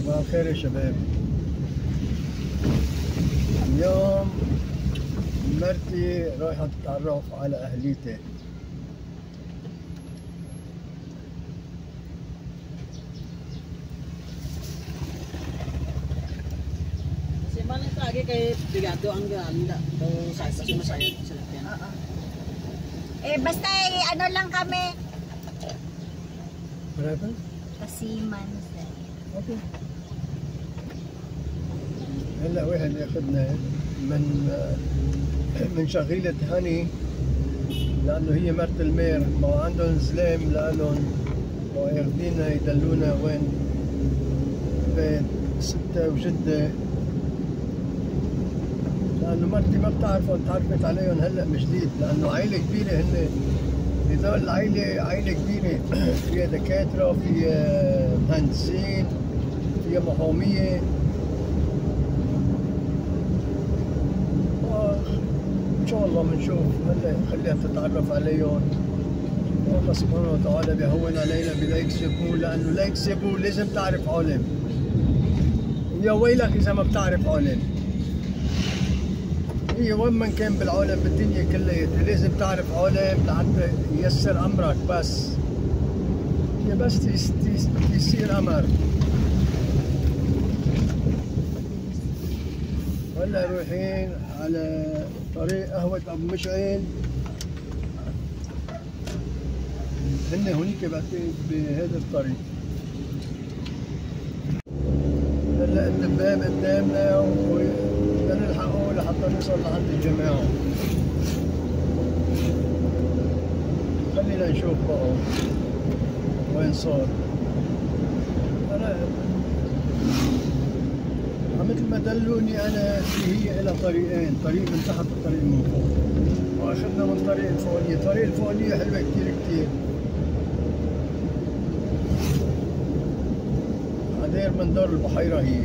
صباح الخير يا شباب. اليوم مرتي رايحة تتعرف على أهليتي. Simana itu lagi kayak bigado ang ganda. So saya masaya sila yan. Basta ano lang kami. Berapa? Kasiman. اوكي. هلا واحد ياخذنا من شغيلة هاني لأنه هي مرت المير، ما عندهم زلام لألهم وياخذينا يدلونا وين بيت ستة وجدة، لأنه مرتي ما بتعرفهم، تعرفت عليهم هلا من جديد لأنه عائلة كبيرة هن. هذول العائلة عائلة كبيرة فيها دكاترة، فيها مهندسين، فيها محامية. إن شاء الله بنشوف هلا خليها تتعرف عليهم. الله سبحانه وتعالى بيهون علينا بلايك سيبو، لأنه لايك سيبو لازم تعرف علم. يا ويلك إذا ما بتعرف علم. هي وين ما كان بالعالم بالدنيا كلياتها لازم تعرف عالم لحتى ييسر امرك، بس هي بس يصير امر. هلا رايحين على طريق قهوة ابو مشعل، هن هونيك بعتقد بهذا الطريق. هلا الدباب قدامنا بدنا نلحقه لحتى نوصل لعند الجماعة. خلينا نشوف بقى وين صار. أنا مثل ما دلوني أنا هي إلى طريقين، طريق من تحت وطريق من فوق، وأخذنا من الطريق الفوقانية. الطريق الفوقانية حلوة كتير كتير، عدير من دار البحيرة هي.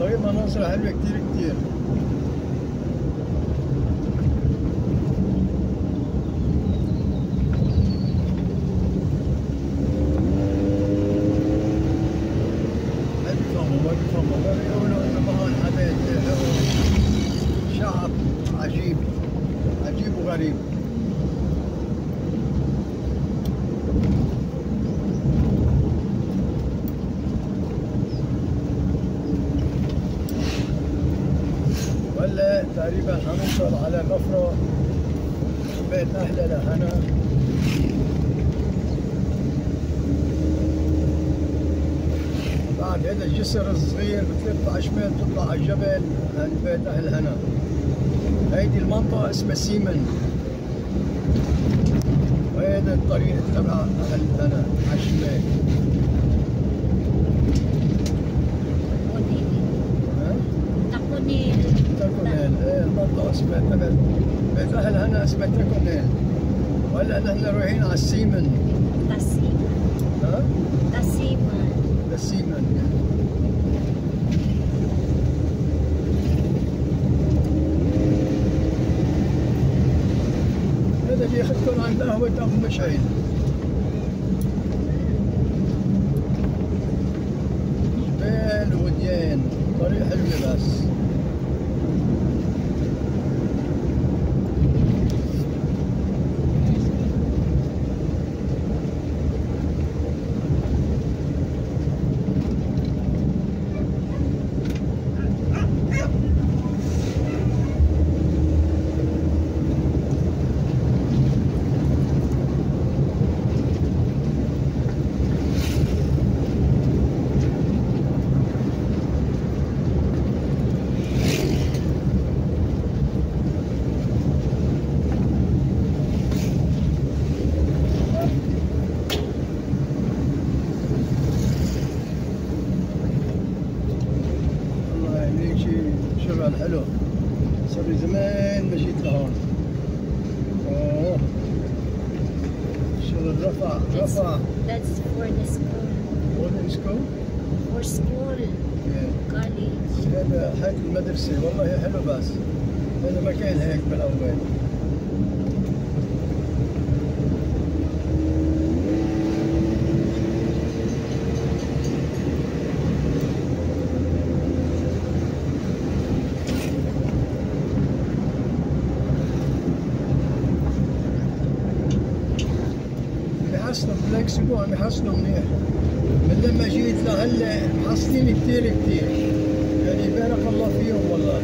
طريق مناظر حلوة كتير كتير. ما بيقولوا انه معهم حدث شعب عجيب عجيب وغريب. هلا تقريبا حنوصل على غفرة بيت أهلها لهنا. بعد هذا الجسر الصغير بتلف على شمال تطلع على الجبل عند بيت أهل هنا. هيدي المنطقة اسمها سيمن، وهذا الطريق تبع أهل هنا على الشمال. تركونيل، المنطقة اسمها تبع بيت أهل هنا اسمها تركونيل. وهلا نحن رايحين على السيمن. Kasiman. ها؟ Kasiman. السيمن. هذا بياخذكم عند قهوة أبو مشعل. جبال وديان، طريق حلوة بس. من رفح That's, رفح that's for the school. boarding school. For school, Yeah. college. هذا حياة المدرسة والله حلو بس هذا ما كان هيك بالأول. بحسنوا فلكسبو عم يحسنوا منيح. من لما جيت لهلا محسنين كثير كثير. يعني بارك الله فيهم والله.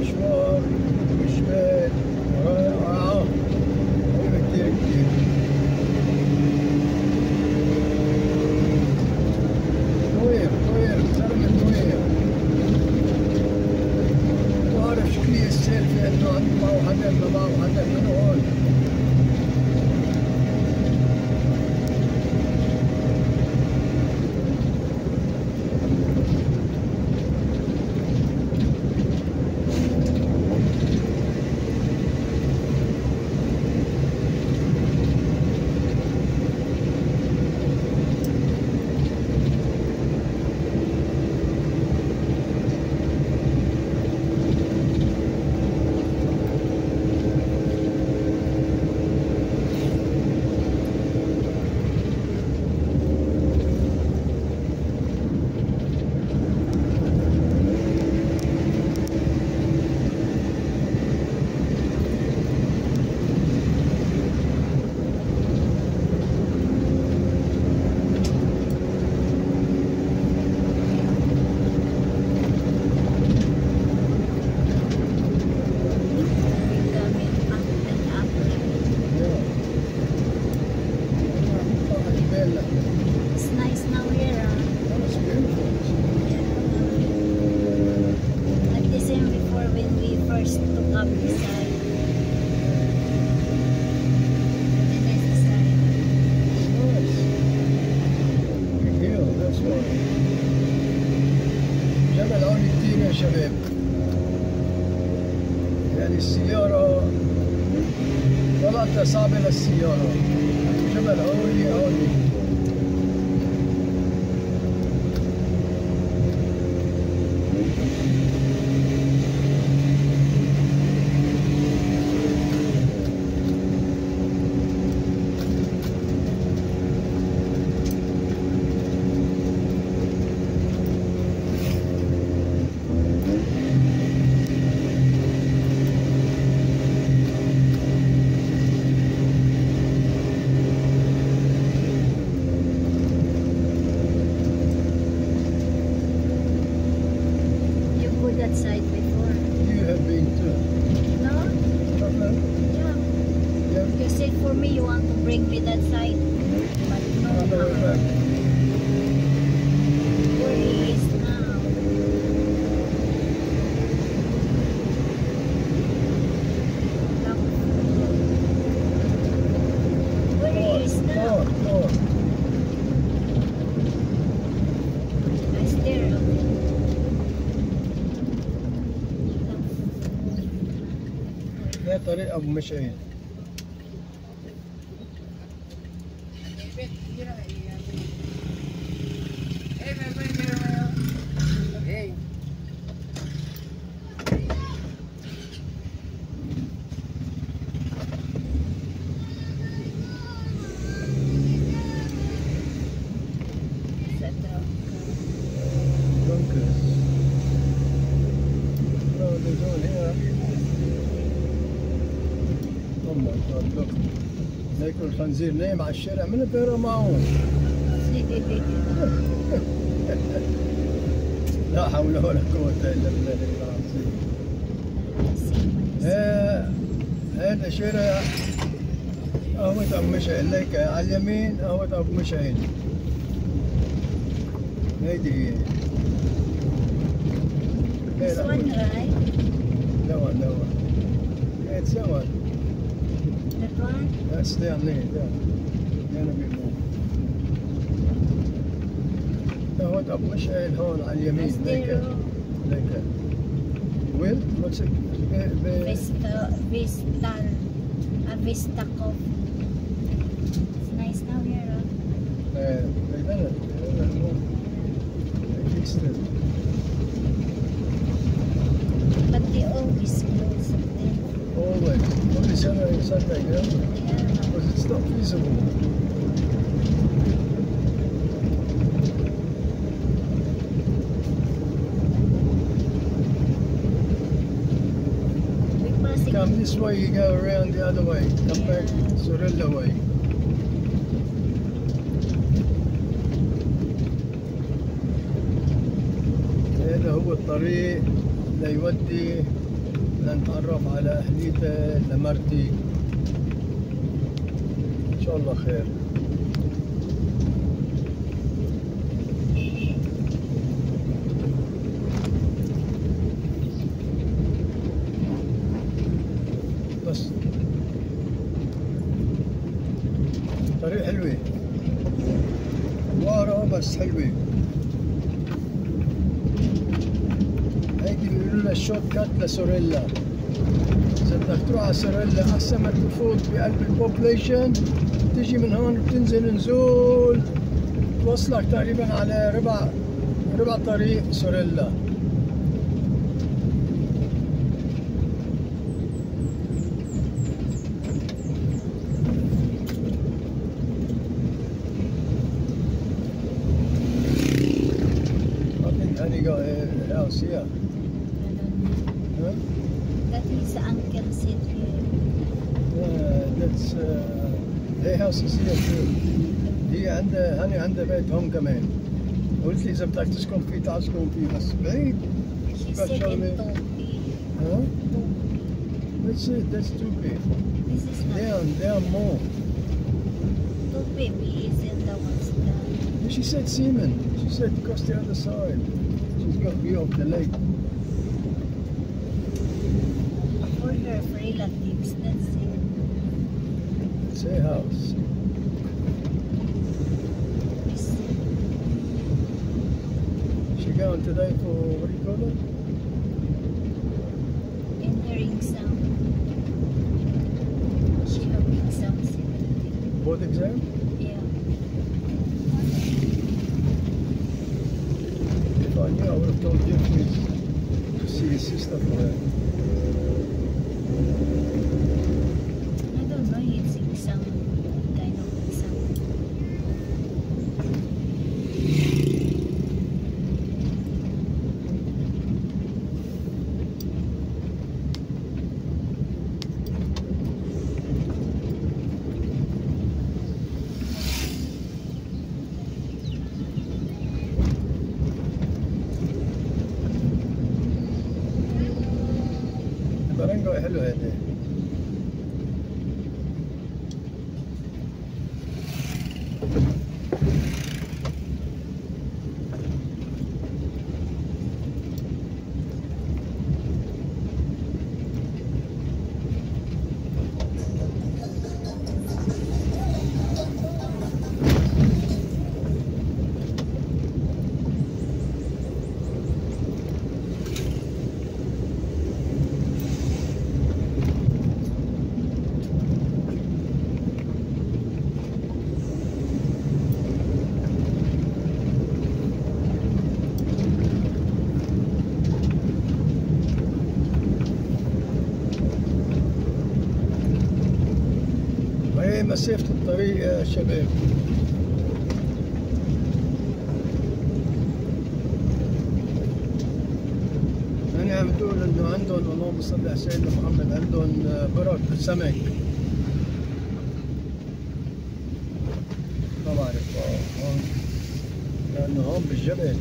مشوار مشوار رائعة حلوة كتير كتير. طوير طوير زلمة طوير. بعرف شو هي السالفة إنه عندي معه حدا ما معه حدا منو هون. It's nice now here. Not the same before when we first took up this side. The next side. جبل هون كتير يا شباب. يعني السيارة طلعت صعبة للسيارة. جبل هوني هوني. You go that side before. You have been to No? Scotland? Yeah. Yeah. You said for me you want to bring me that side. But no. On the way back. Where he is now. Where he is now. More. I stare at him. هي طريق أبو مشعل. look. ناكل الخنزير نايم على الشارع من الطيارة معه. لا حول ولا قوة إلا بالله العظيم. هذا شارع قهوة أبو مشعل، ليك على اليمين قهوة أبو مشعل. هيدي هي. This one, right? No one. Yeah, it's that one. That one? That's down there. Down a bit more. قهوة أبو مشعل هون على اليمين. Astero. ليك. Well, what's it? Vista Coffee. It's nice now here, huh? They done it. They fixed it. But they always close it then. Always. Only Saturday and Sunday, yeah? Yeah. Because it's not feasible. Come this way, you go around the other way. Come back Sorella way. هذا هو الطريق اللي يودي لنتعرف على أهليته لمرتي. إن شاء الله خير. بس طريق حلوة وارا بس حلوة. هيدي بيقولوا لها الشورت كات لسوريلا. إذا بدك تروح على سوريلا أحسن ما تفوت بقلب البوبليشن، تيجي من هون وتنزل نزول توصلك تقريبا على ربع طريق سوريلا. Honey got a house here. Huh? That is Uncle Sid here. That's their house is here too. هي عندها هاني عندها بيت هون كمان. قلت لي إذا بدك تسكن فيه تعال اسكن فيه بس بعيد. She said in Topi. Huh? Topi. That's it. That's too big. This is not Down more. Topi is in the west. She said Seaman. She said across the other side. She's got view of the lake. For her relatives, that's it. It's her house. She going today for what do you call it? Entering some. She have exams. Board exam? Yeah. If I knew, I would have told Jeffrey to see his sister for her. I don't know, it's exam. Kind of exam. برنجو حلو هذا. وهي مسافة الطريق يا شباب. أنا عم تقول إنه عندهم اللهم صل على سيدنا محمد عندهم برك سمك ما بعرف هون لأنه هون بالجبل.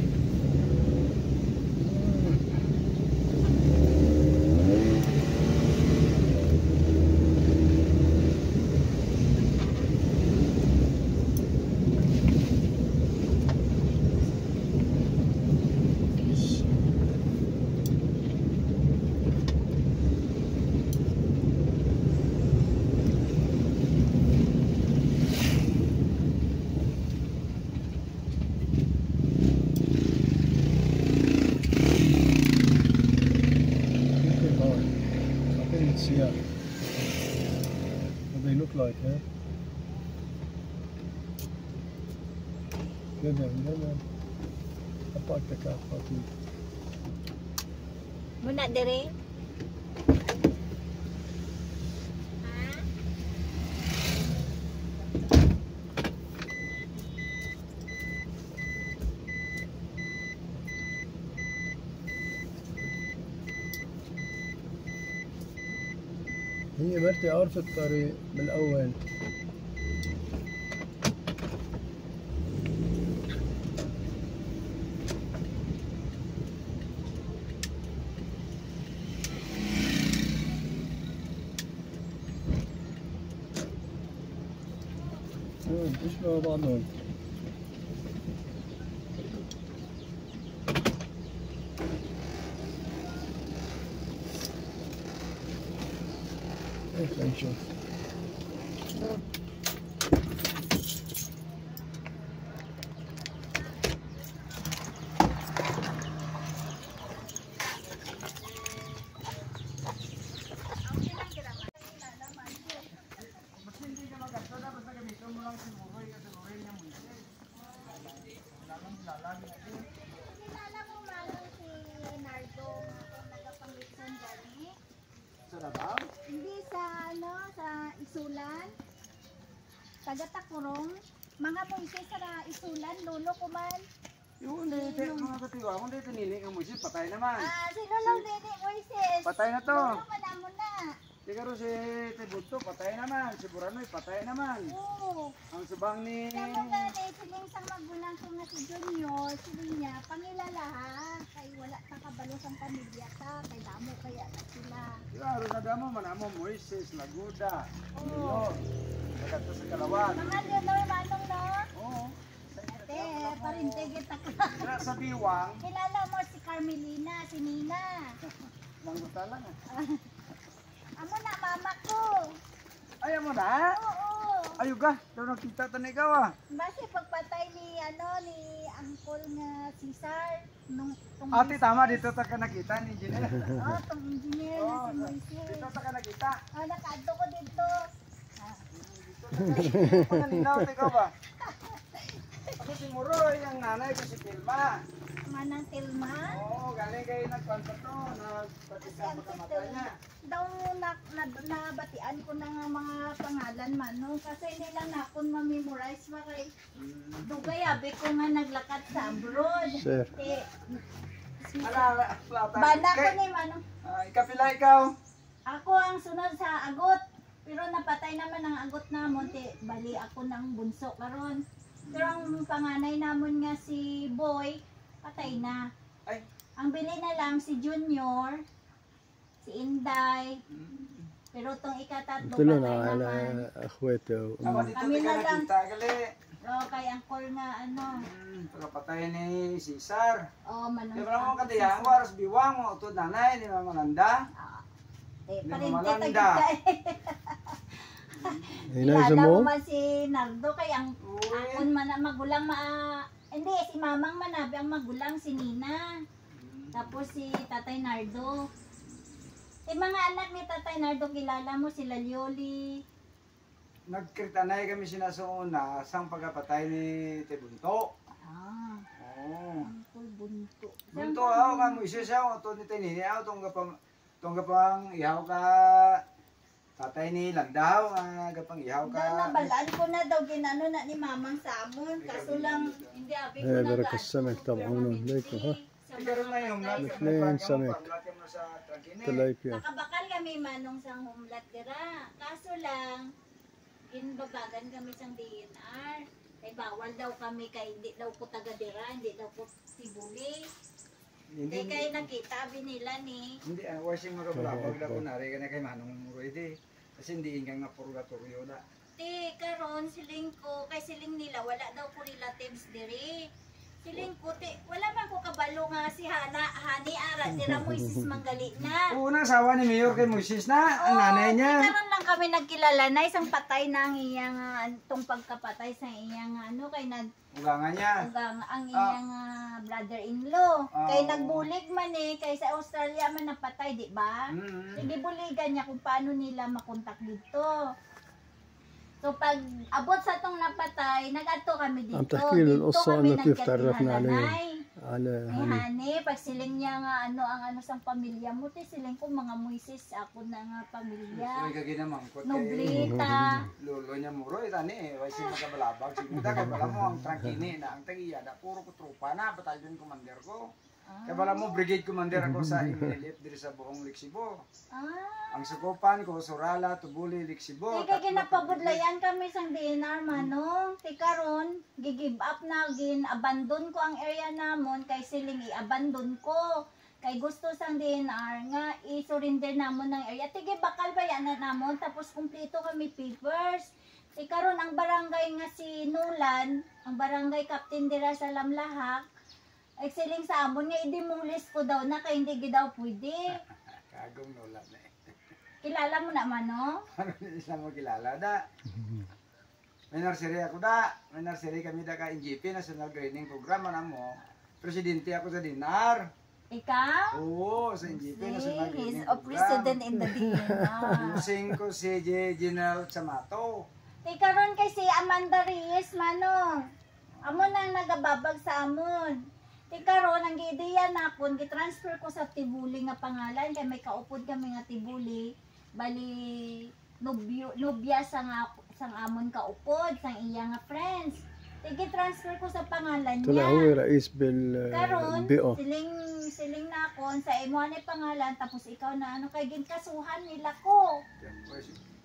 Yeah. What they look like, huh? Good man. I parked the car for you. Muna dire. هي مرتي عرفت الطريق بالأول. بيشبهوا بعضهم. هيك لنشوف. Hindi sa sa Isulan. Taga-Takurong. Mga Moises sa Isulan, lolo ko man. Yung mga katiwa, kung dito nini ang Moises, patay naman. Sino lang nini Moises? Patay na to. Lolo mo na. Siguro si Tibuto, patay naman. Si Buranoy, patay naman. Oo. Ang subang ni... Kaya mo gani, siling sang magulang ko nga si Junior, siling niya, pangilala ha. Kay wala ta kabalo sang pamilya ta, kay damo kaya na sila. Siguro na damo, manamo Moises, Laguda, Oo. Leonor. Nagkata sa Kalawan. Mga Leonor manong no? Oo. Ate, parintigit ako. Kaya sa Diwang, Kilala mo si Carmelina, si Nina. mangguta lang Amo na mama ko. Ayaw mo na? Oo. Ayaw ka, doon nakita ta na ikaw ah. Base pagpatay ni ni Uncle nga Cesar nung Ate, tama, dito ta ka nakita ni Engineer. tong engineer na si Moises. Dito ta ka nakita. Nakaadto ko dito. Pangalinaw, ikaw ba? Ako si Muroy, ang nanay ko si Pilma. Manang Tilma. Oo, galing kayo nagkwanta to, nagpatika mo sa mata niya. Daw nabatian ko na nga mga pangalan man no kasi hindi lang na akong ma-memorize ba kay dugay abi ko nga naglakad sa abroad. Sir. Bana ko ni manong. Ikapila ikaw? Ako ang sunod sa agot. Pero napatay naman ang agot namon ti bali ako ng bunso karon. Pero ang panganay namon nga si Boy patay na. Ay. Ang bili na lang si Junior, si Inday. Pero tong ikatatlo قلت له patay على naman. اخواته Tama dito Kami tika na lang. nakita, gali. Kay angkol nga ano. Pagkapatay ni Cesar. Manong. Di ba naman katiyang, waras biwang, mga utod nanay, di ba malanda? Hindi Parin mo kita malanda. هنا Kilala mo? mo man si Nardo kay ang Uy. akon man ang magulang hindi si mamang manabi ang magulang si Nina. Tapos si Tatay Nardo. Si mga anak ni Tatay Nardo kilala mo sila Lioli. Nagkritanay kami sinasuuna sang pagkapatay ni Tibunto. Oo. Angkol Bunto. Bunto ako ka mo isa siya, utod ni Tinini ako, tong gapang ihaw ka tatay ni Landaw, gapang ihaw ka. Nabalaan ko na daw ginano na ni mamang sa amon. Kaso lang hindi abi ko na بركة السمك طبعا ليكو ها Ikaroon na yung Naglayan sa mek. تلايبيا Nakabakal kami manong sa humlat dira. Kaso lang, ginbabagan kami sa DNR. Ay bawal daw kami kay hindi daw ko taga dira, hindi daw ko tibuli. Hindi kay nakita binila ni. Hindi, washing makabalabag na kunari ka na kay Manong Muroy di. Kasi hindi nga nga purgatorio na. Ti karon siling ko kay siling nila wala daw ko relatives diri. Siling ko ti wala man ko kabalo nga si Hani ara dira mo isis manggali na. Una asawa ni Mayor kay Moises na, ang nanay niya. Karon lang kami nagkilala na isang patay na ang iyang tong pagkapatay sa iyang ano kay nag Ugangan niya. ang iyang brother-in-law. Ah. Kay nagbulig man kay sa Australia man napatay, di ba? Igibuligan niya kung paano nila makontak dito. So pag abot sa tong napatay, nag-adto kami dito. عم تحكي له Dito القصة kami انه كيف تعرفنا عليه nagkatihalanay. على Ni هني. Hani, pag siling niya nga ang sang pamilya mo, ti siling ko mga Moises, ako na nga pamilya. Uy, kaginamangkot kay Noblita. lolo niya Muroy. Tani, washing makabalabag. Sigunda kay pala mo ang trangkini na ang tagiyada. Puro ko tropa na, batalyon commander ko. Kaya pala mo, brigade commander ako sa Inilip diri sa buong Lixibo. Ang sukupan ko, Sorala, Tubuli, Lixibo. Tika ginapabudlayan kami sang DNR manong. Tika ron, gigive up na, abandon ko ang area namon kay siling i-abandon ko. Kay gusto sang DNR nga i-surrender namon ng area. Tige bakal ba yan na namon tapos kumpleto kami papers. Tika ron ang barangay nga si Nulan, ang barangay captain dira sa Lamlahak. Ay siling sa amon nga i-demolish ko daw na kay hindi daw pwede. Kagong nula na eh. Kilala mo naman no? Ano isang mo kilala da? May nursery ako da. May nursery kami da ka NGP, National Grading Program. Ano mo? Presidente ako sa Dinar. Ikaw? Oo, sa NGP, National He's Grading a president Program. in the DNR. Using ko si General Chamato. Tika ron kay si Amanda Reyes, manong. Amon ang nagababag sa amon. Tika ron, ang giideya na akon, gitransfer ko sa Tibuli nga pangalan, kay may kaupod kami nga Tibuli. Bali, nubya sang amon kaupod, sang iya nga friends. Igi-transfer ko sa pangalan طلع هو niya. رئيس Karon, بالبيئة. siling na akon, sa imo ni pangalan, tapos ikaw na ano, kay ginkasuhan nila ko.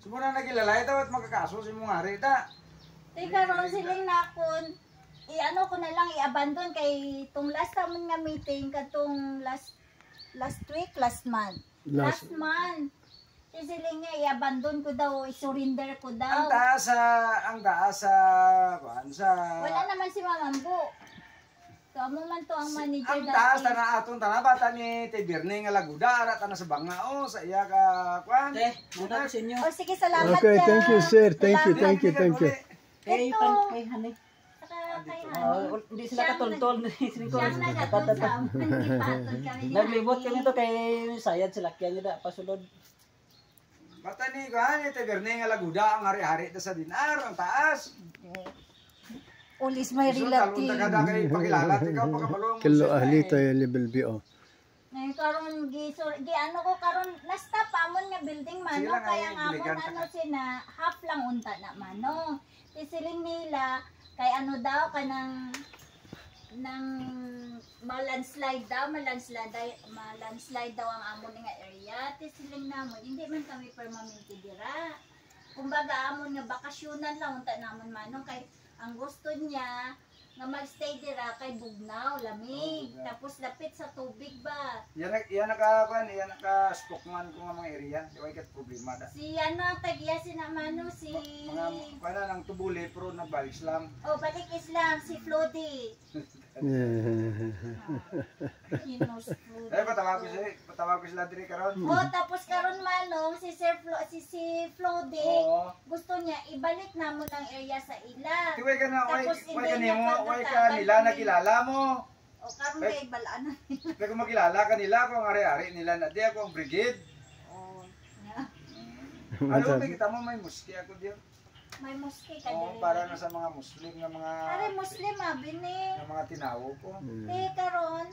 Sumura na kilala ito at magkakaso si mong hari ta. Tika ron, siling na akon, i-ano ko na lang, i-abandon kay tong last naman nga meeting, katong last month. Last month. Siling nga, i-abandon ko daw, i-surrender ko Ang daw. taas sa kuan sa Wala naman si Mamambo. So, amo man to ang manager ang taas dati. na aton tanabata ni Tibirne nga Laguda ara ta na sa bangao sa iya ka kuan. Muna ko sa inyo. O sige, salamat Okay, dyan. thank you sir. Thank you, Salamat. thank you. Kay Ito. kay Hani. Saka kay Hani. Hindi sila katultol. Siyang nagatod sa amin. Ipatod kami ni Naglibot Hani. kami to kay Sayad sila kaya niya da pasulod. Bata ni kuan ni Tibirne nga Laguda ang hari-hari ta sa Dinar ang taas. Ulis may So talon ta relative. kada kay pakilala ikaw pakabalong. كله أهليته اللي بالبيئة. Ngayon karon ano ko karon na-stop amon nga building mano Sila nga kaya yung nga amon obligan ano sina half lang unta na mano. Tisiling nila kay ano daw kanang nang malandslide daw ang amon nga area. Tisiling namon hindi man kami permanente dira. Kumbaga amon nga bakasyonan lang unta namon manong kay ang gusto niya nga magstay dira kay bugnaw, lamig, tapos lapit sa tubig ba. Yan naka kuan, yan naka spokesman ko nga mga area, di way kat problema da. Si ano ang tagya si namano si Mga kuan nang Tubuli pero nagbalik lang. oh balik Islam si Flody. Hinos Flody. Patawag ko sila diri karon. Oh tapos karon manong si si Flody Oo. gusto niya ibalik namon ang area sa ila. Tiway ka na, Tapos way hindi ka niya nimo, way ka pagkatagal nila din. nakilala mo. O karon kay balaan na. Kaya kung makilala ka nila, kung ari-ari nila na di ako ang brigade. Oh. Ano ba kita mo may muski ako diyo? May mosque ka Oo, diri. para na sa mga Muslim nga mga Are Muslim bini. nga mga tinawo ko. Karon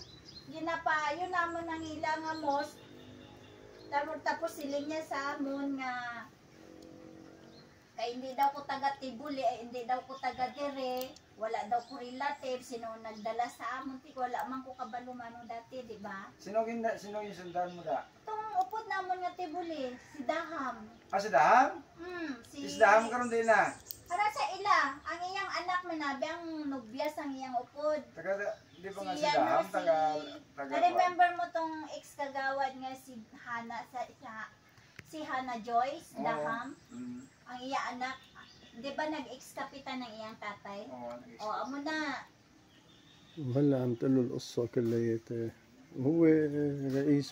ginapayo namon ang ila nga mosque. Tapos siling niya sa amon nga kay hindi daw ko taga Tibuli, hindi daw ko taga dire, wala daw ko relative, sino nagdala sa amon, wala man ko kabalo mano dati, di ba? Sino yung sundan mo da? Itong upod namon nga Tibuli, si Daham. Ah, si Daham? Si Si Daham karon din na. Para sa ila, ang iyang anak manabi ang nobyas ang iyang upod. Di ba nga Si si ano, Daham, na-remember mo tong ex-kagawad nga si Hana, si Hana Joyce, Oo. Daham, Mm. ang iyang anak, di ba nag-ex-kapitan ng iyang tatay? Oo, O, amo na, وهلا عم تقول له القصة كلياتها وهو رئيس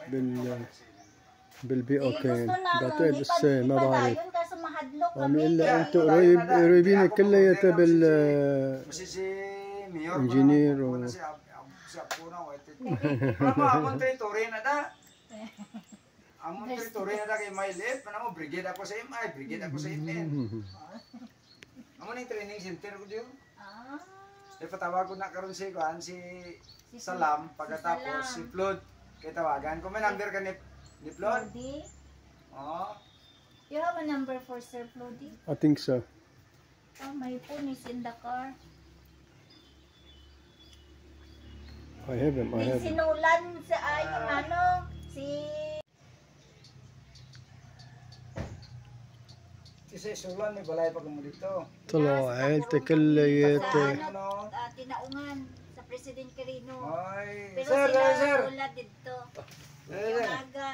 بالبي eh, اوكي gusto na بعتقد لسه ما بعرف ipadayon kaso mahadlok عم kami. يقول لها Yeah. انتوا قريبين كلياتها Kasi si Mayor, Engineer parang o- si Apuna, Parang mo, amon territory na da. Amon territory na da kay Maylip, parang mo, brigade ako sa MI, brigade ako sa MN. Amon yung training center ko diyo. Ah, Ipatawag ko na karon si Kuan, si si Salam, si pagkatapos si Salam. Flood. Kaya tawagan ko, may number ka ni Flood. Flody. Oo. You have a number for Sir Flody? I think so. Oh, my phone is in the car. I have him. I Di have him. sinulan sa yung ano, si Kasi sulan, may balay pa kamo dito. طلعوا عيلتي sa كلياتها ano, tinaungan sa President Quirino. Ay, Pero sir, sila sir. ulat dito. Sir. Umaga.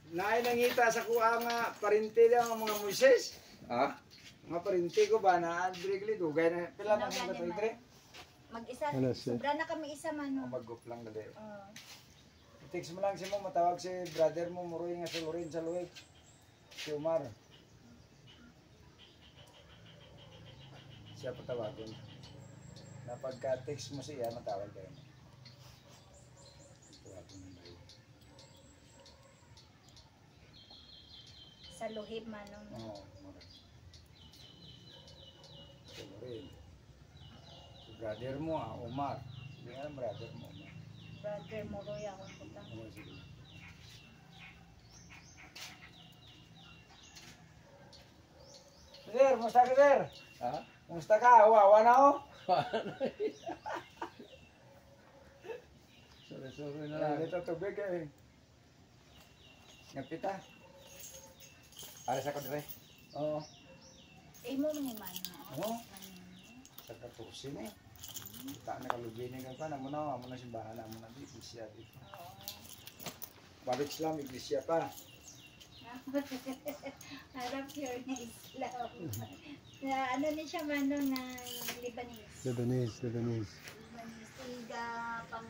Naay nangita sa kuha nga parinti lang ang mga Moises. Ha? Mga parinti ko ba na Adrigli dugay na pila na mga Adrigli? Mag-isa, Ano, sir? sobra na kami isa man. No? Mag-group lang dali. Oh. Text mo lang si mo matawag si brother mo muroy nga sa Lorin sa Luwig. Si Umar. Siya patawagon. Na pagka-text mo siya matawag kayo. Tawagon mo ba yun? Sa Luhib man. No? Oo, Umar. Si Lorin. Si brother mo Umar. Hindi nga lang brother mo Umar. Brother Moroy akong puta. Oo, sige. Sir, musta ka sir? Ha? Musta ka? Wawa na ako? Sorry na lang. Dito tubig eh. Ngapit ah. Alas ako dire. Oo. Eh mo ni man. Oo. Sa 14 eh. Kita na kalugin ka pa. Amo na simbahan na. Amo na di iglesia dito. Balik Islam, iglesia pa. Harap yun na Islam. Na ano ni siya man no, na Lebanese. Lebanese. Lebanese. Iga pang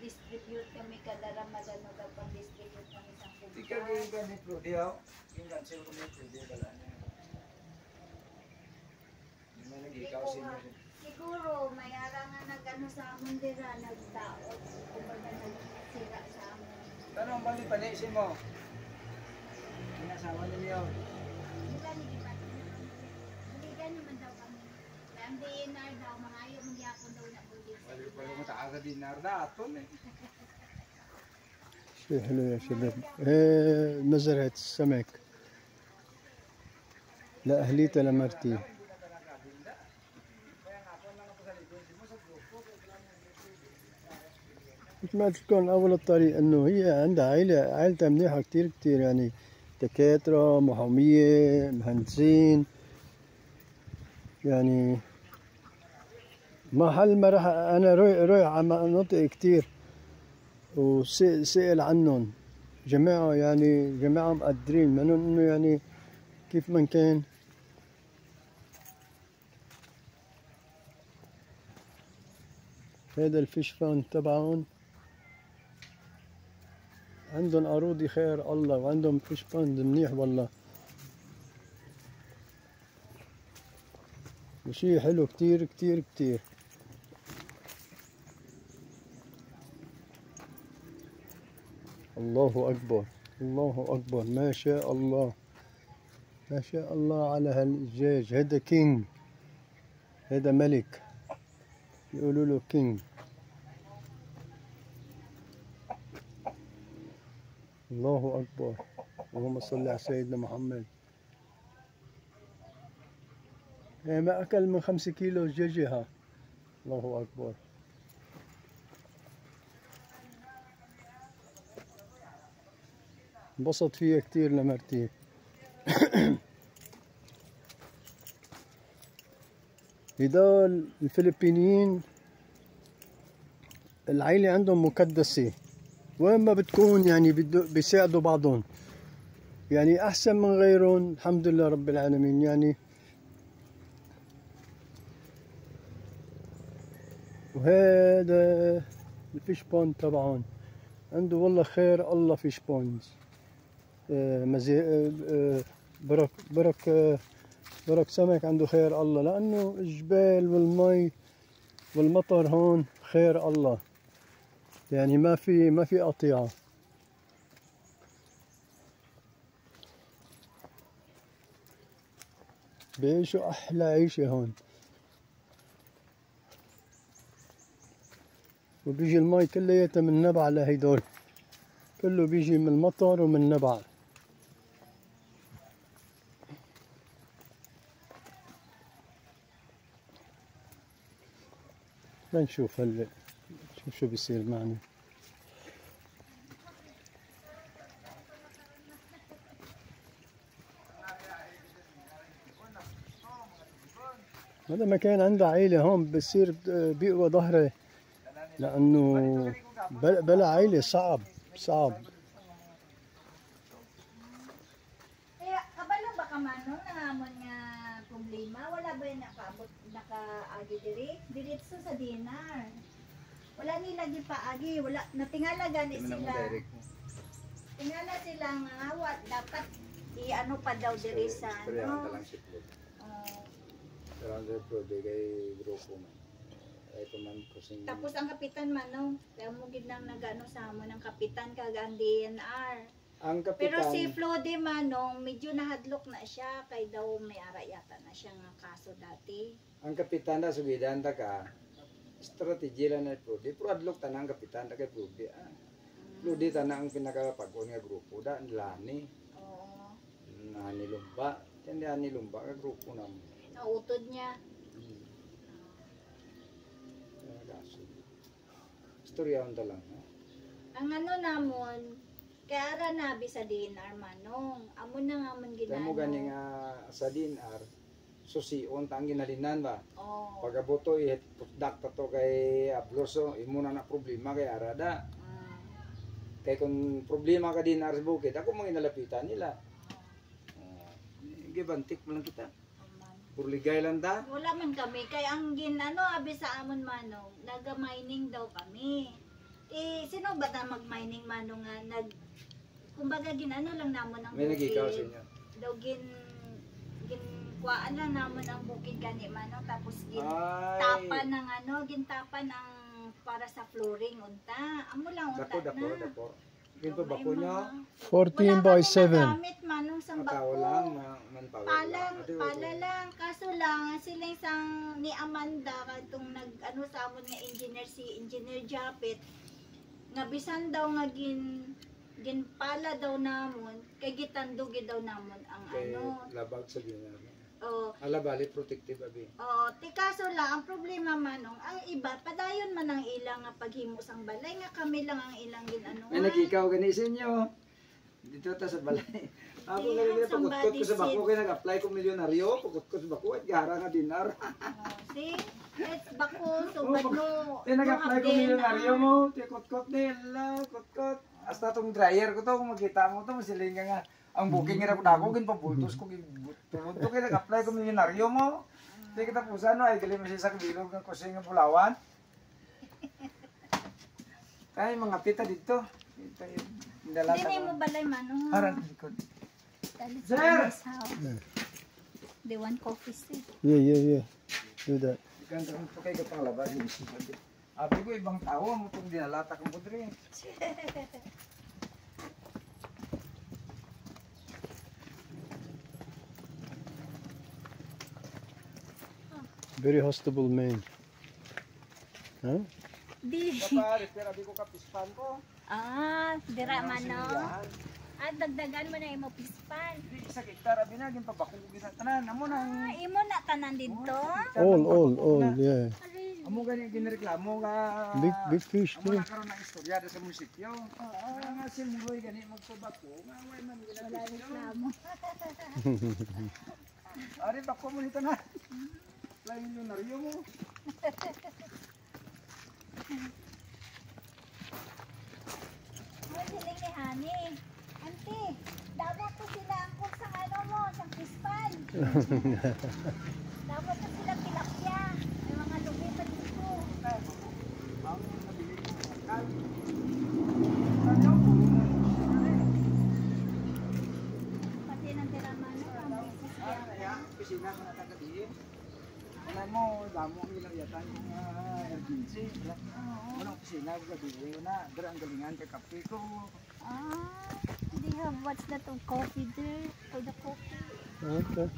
distribute kami kada Ramadan o pang distribute kami sa Di ka ganit bro. Di ako. Yung cancel ko na ito. Di ba lang. Hindi mo nag-ikaw sinyo. Siguro may ara nga nag-ano sa amon dira nagdaot kumbaga nagsira sa amon. Tanong bali panisin mo. Inasawa niyo. Wala ni ba? Hindi naman daw kami. Ang DNR daw mangayo mo gyapon daw na bulis. Wala pa mo taas sa dinar na aton eh. شيء حلو يا شباب مزرعة السمك لأهليتها لمرتي مثل ما تكون أول الطريق إنه هي عندها عائلتها منيحة كتير يعني دكاترة محامية مهندسين يعني محل ما راح أنا روح على مناطق كتير وسأل عنهم جماعة يعني جماعة مقدرين منهم إنه يعني كيف ما كان هذا الفيش فان تبعهم عندهم أراضي خير الله وعندهم فيش باند منيح والله وشي حلو كتير كتير كتير الله أكبر الله أكبر ما شاء الله ما شاء الله على هالدجاج هذا كينج هذا ملك يقولوا له كينج الله أكبر اللهم صل على سيدنا محمد ما أكل من 5 كيلو دجاجة الله أكبر انبسط فيها كتير لمرتي هدول الفلبينيين العيلة عندهم مكدسة، وين ما بتكون يعني بيساعدوا بعضهم، يعني أحسن من غيرهم الحمد لله رب العالمين. يعني وهذا الفيش بوند تبعهم عنده والله خير الله. فيش بوند برك سمك عنده خير الله، لأنه الجبال والمي والمطر هون خير الله، يعني ما في قطيعة. بيعيشوا أحلى عيشة هون، وبيجي المي كلياتها من نبع لهيدول، كله بيجي من المطر ومن نبع. لنشوف هلا شو بيصير معنا. هذا مكان عنده عيلة هون بصير بيقوى ظهره، لأنه بلا عيلة صعب. Kaya, kabalo ba ka mano, nangamon nga problema? Wala ba yung naka-agi diri? Diretso sa dinar. Wala nila gipaagi, wala, natingala gani sila. Tingala sila nga awat, dapat i-ano pa daw diri sa ano. Tapos ang kapitan mano, kaya mo gid nang nagano sa amo ng kapitan kag ang DNR. Ang Pero kapitan, si Flody manong medyo nahadlok na siya kay daw may ara yata na siya nga kaso dati. ang kapitan da subidan ta ka strategi lang na Prodi. Pero adlok tanang kapitan da kay Prodi. Prodi tanang ang pinakapag-on nga grupo da lani. Oo. Nani lumba. Hindi ani lumba ka grupo namin. Nautod niya. Istorya on ta lang. Ang ano namon kaya ara nabi sa DNR manong. Amo na nga man Dahil mo ginano. gani nga sa DNR, susion tang ginalinan ba? Oo. Pagaboto i-product to kay Abloso, imo na problema kay Arada. Kay kung problema ka din sa bukid, ako mga inalapitan nila. Gibantik mo lang kita. Purligay lang ta. Wala man kami kay ang ginano abi sa amon manong, naga-mining daw kami. Eh sino ba na mag-mining manong nga kumbaga ginano lang namon ang May nagikaw sa inyo. Daw kuhaan lang namon ang bukid gani manong tapos tapan ng gintapan ang para sa flooring unta. Amo lang unta Dako. Ginto bako nyo. 14 by 7. Gamit manong sa Tao bako. lang, manpower lang. Pala lang, kaso lang sila isang ni Amanda kadtong nag-ano sa amon nga engineer si Engineer Japet nga bisan daw nga ginpala daw namon kay gitandugi daw namon ang Kay ano. labag sa gina. Oh, Alabali protective abi. ti kaso lang ang problema manong ang iba padayon man ang ilang nga paghimo sang balay nga kami lang ang ilang ginano. May nagikaw gani sa inyo. Dito ta sa balay. Ako They galing have pagkutkot ko sa somebody bako kay nag-apply ko milyonaryo, pagkutkot sa bako at gara nga dinar. See? It's bako sugad mo. Ti nag-apply ko milyonaryo mo, ti kutkot nila, kutkot. Hasta tong dryer ko to, kung makita mo to, masiling ka nga. Ang booking nga na ko, ginpabultos ko, tulod to kaya nag-apply ko milyonaryo mo. Ti kita pusa no, ay galing masya sa kabilog ng kusing ng Bulawan. Ay, mga pita dito. Dito yung dalata Hindi ko. mo balay manong. Harang likod. Sir! They want coffee still. Yeah. Do that. Ganda kong tukay ka pang labas. Abi ko ibang tao mo itong dinalata kong pudri. Very hospitable man. Huh? Di. Kapari, pero abi ko kapispan ko. Dira manong. At dagdagan mo na imo pispan. Di sa hektar, abi na, ginpabakong ko ginatanan. Amo na. Imo na tanan dito. All, yeah. Ari Amo gani ginireklamo nga Big fish amo to. nakaroon ng istorya sa munisipyo. Nga simuloy gani magtubako nga way man Wala gina. reklamo. Ari bako mo nito na. Lain lunaryo mo. Ay, sila ni Hani. Ante, dapat po sila angkol sa ano mo, sa pispal. Dapat po sila tilapia. May mga lumipat dito. Ang nabili ko. Pati ng tiramano, ang isis Kaya kusina ko na tagadiin. Alam mo, damo ang ilayatan kung urgency. Ano kusina ko gabihin na. Dara ang galingan kay kape ko. They have what's that of coffee there? For the coffee. Okay.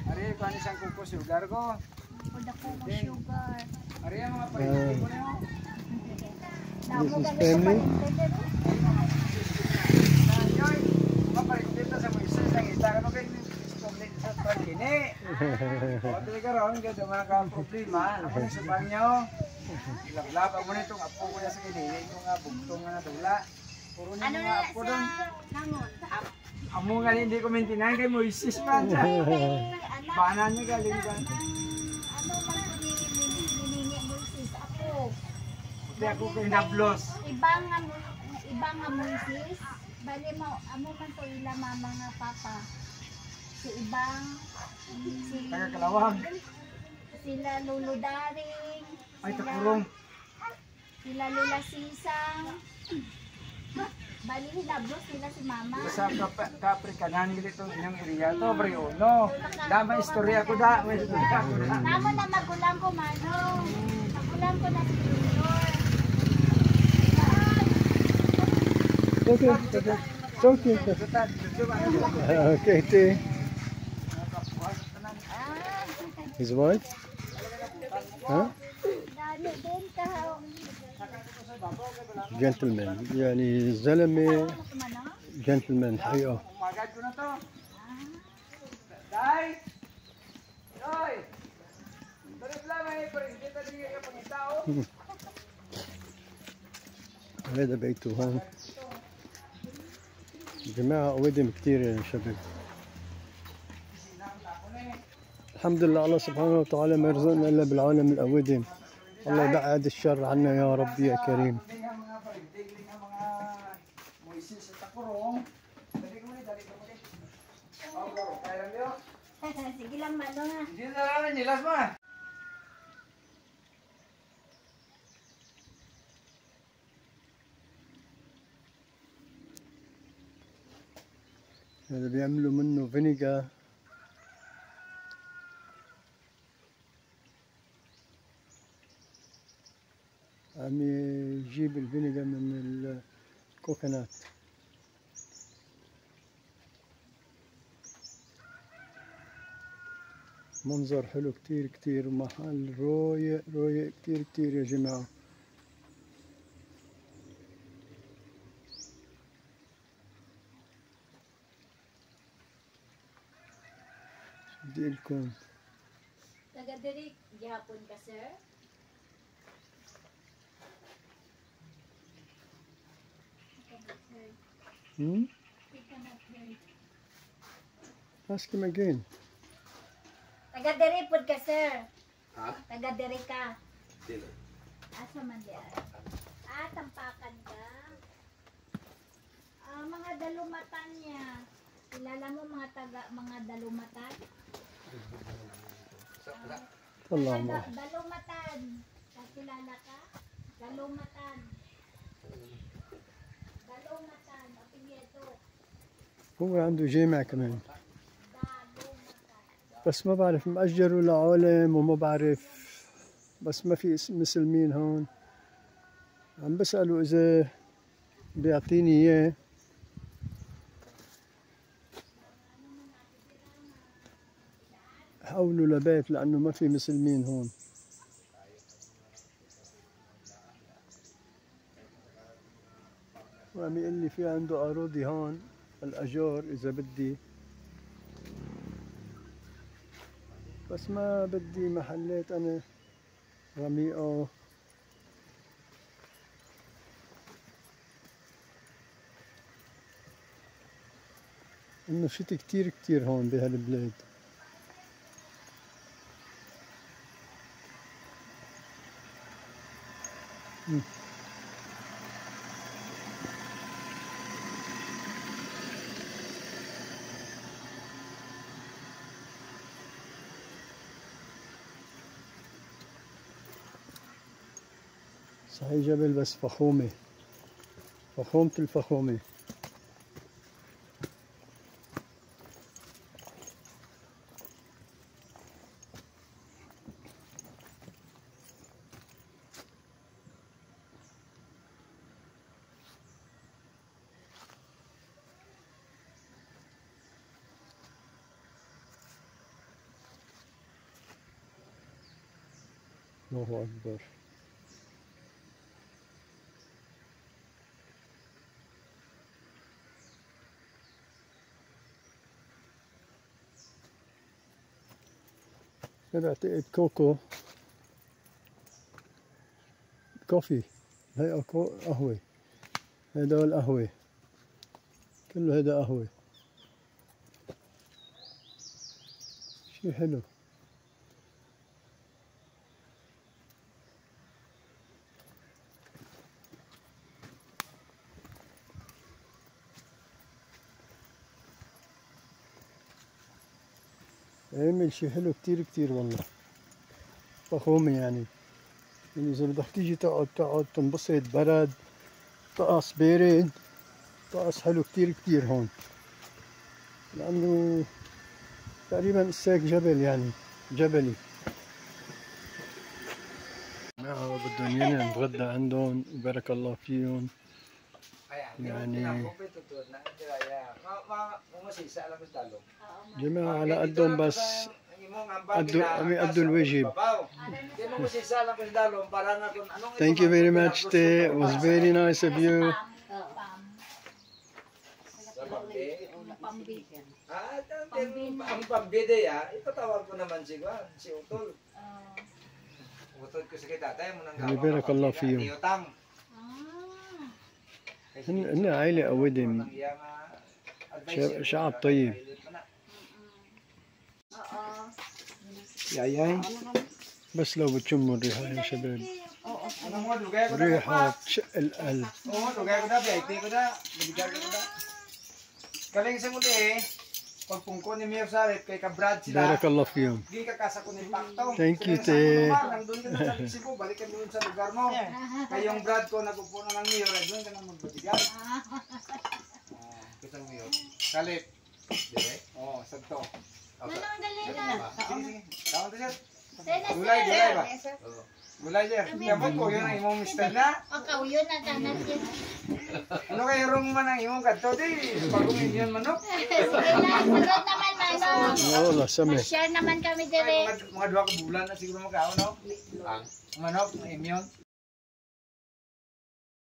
Ari, kung isang kuko sugar ko. For the cocoa sugar. Ari, ang mga paligid ko na yun. Damo This is kami family? sa palengke. Yoy, mapaligid na sa mga isa sa kita. Ano kayo complete sa pagkini? O, tuloy ka ron, kaya mga ka-problema. Ako na sa banyo. Ilablab mo na itong apo ko na sa kinili ko nga bugtong nga dula. Puro na mga apo doon. Hangon. Amo nga hindi ko maintindihan kay Moises man siya. Anak. Bana niya galing ba? Ano man ko ni Nini Moises ako. Hindi ako kay Nablos. Ibang nga Moises. Bali mo, amo man to ila mama nga papa. Si Ibang, si Taga-Kalawag. sila Lolo Daring, Ay, takurong. sila Lola Sisang. Bali hinablos nila si mama. Sa Kaprikanan dito inyong area to, Briono. Dama istorya ko da. May istorya ko da. Namo na magulang ko mano. Magulang ko na si Junior. Okay. Okay. Tutan, tutan. Okay, T. His wife? Huh? Dami din ka. Gentleman. يعني زلمة Mano? gentleman حقيقة. Magad ko na to. Dai! Yoy! Barip lang may kita din ka pangitao. هذا بيته هون. جماعة أودم كتير يا شباب. الحمد لله الله سبحانه وتعالى ما يرزقنا إلا بالعالم الأودم. الله يبعد الشر عنا يا رب يا كريم. Mga paligdig ng mga Moises sa takurong. Dali ko ni, dali ko ni. Oh, bro, kaya lang yun. Sige lang mano nga. Hindi na lang nilas mo. هذا بيعملوا منه فينيجر. عم يجيب الفينيجر من الكوكونات. منظر حلو كتير كتير ومحل رايق رايق كتير كتير يا جماعة. بدي لكم Taga diri gihapon ka sir? ask him again. Taga diri pud ka sir. Ha? Taga diri ka. Dili. Asa man di ay? Tampakan ka. Mga dalumatan niya. Kilala mo mga dalumatan? طلع ما Dalumatan. Kilala ka? Dalumatan. Dalumatan. Apelyido. هو عنده جامع كمان Dalumatan. بس ما بعرف مأجروا لعالم وما بعرف بس ما في مسلمين هون. عم بسأله إذا بيعطيني إياه. حولوا لبيت لأنه ما في مسلمين هون. وعم يقول لي في عنده أراضي هون الأجار إذا بدي، بس ما بدي محلات أنا رميقة. إنه شتي كتير كتير هون بهالبلاد. صحيح جبل بس فخومة، فخومة الفخومة. الله أكبر. أنا بعتقد كوكو كوفي، هي قهوة، هدول قهوة، كله هدا قهوة. شي حلو. عامل شي حلو كتير كتير والله، فخومة يعني إذا بدك تيجي تقعد تنبسط، برد، طقس بارد، طقس حلو كتير كتير هون، لأنه تقريبا الساق جبل يعني جبلي. جماعة بدهم يانا نتغدى عندهم وبارك الله فيهم يعني. جماعة على قدهم بس قدوا الواجب. Thank you very much. It was very nice of you. Ang pambide ipatawag ko naman si Utol. Utol ko sa tatay mo nang gawa. بارك الله فيهم. هن عائلة أودم، شعب طيب. ياي بس لو بتشموا الريحة يا شباب، ريحة تشق القلب. بارك الله فيهم. Thank you, te. Kayong Brad ko nagpupuno ng mayor, doon ka na magbatigan. Kitang mayor. Kalit. Dire? Oo, sagto. Manong dali na. Sige. Tama to, sir. Gulay ba? Gulay, sir. Yabot ko, yun ang imong mister na. Akaw yun na tanan yun. Ano kayo rong man ang imong kadto, di? Pagumin yun manok. Sarot naman, Manong. Oo, lasam eh. Share naman kami dire. Mga 2 ka bulan na siguro magkao, no? Manok, immune.